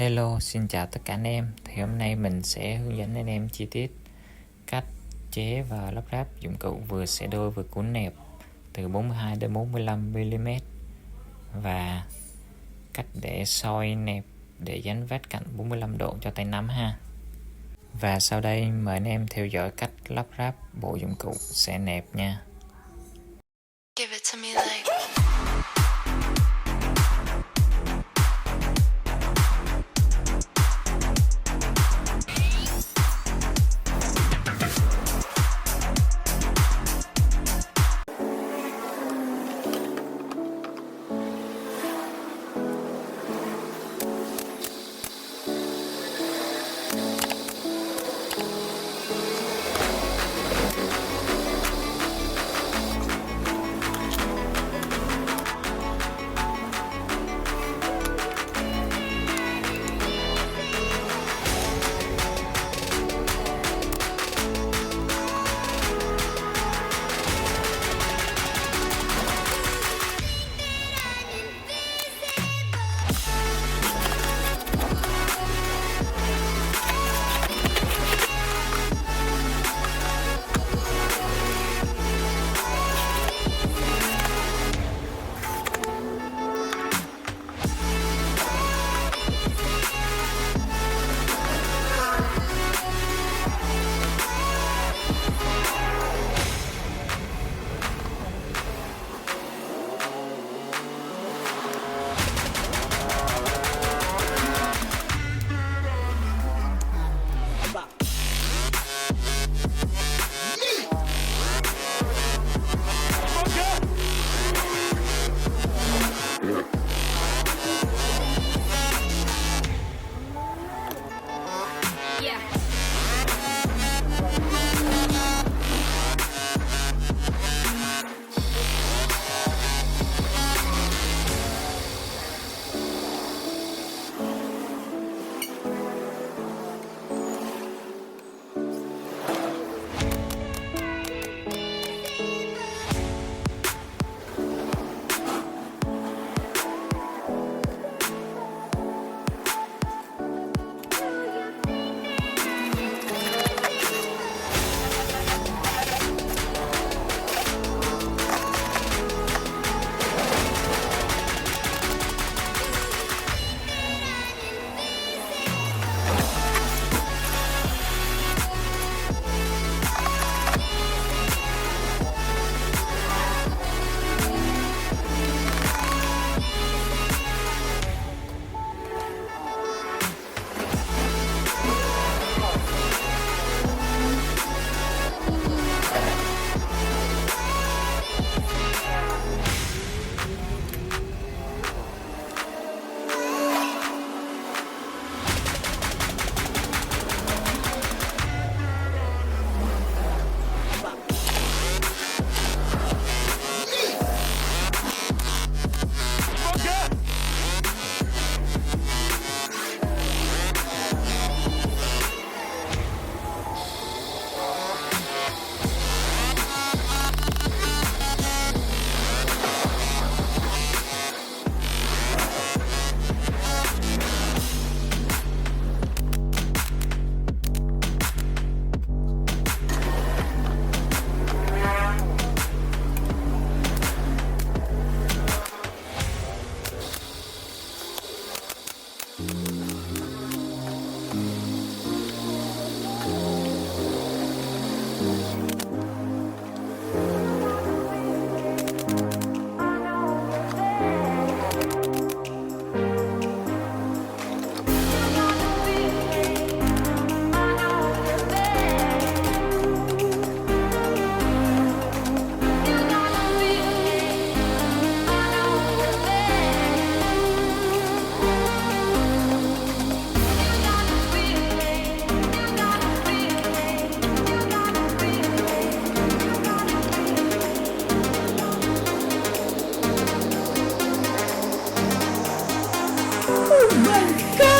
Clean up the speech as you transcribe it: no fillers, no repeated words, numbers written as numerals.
Hello, xin chào tất cả anh em. Thì hôm nay mình sẽ hướng dẫn anh em chi tiết cách chế và lắp ráp dụng cụ vừa xẻ đôi vừa cuốn nẹp từ 42 đến 45 mm và cách để soi nẹp để dán vết cạnh 45 độ cho tay nắm ha. Và sau đây mời anh em theo dõi cách lắp ráp bộ dụng cụ xẻ nẹp nha. Give it to me like Oh my God!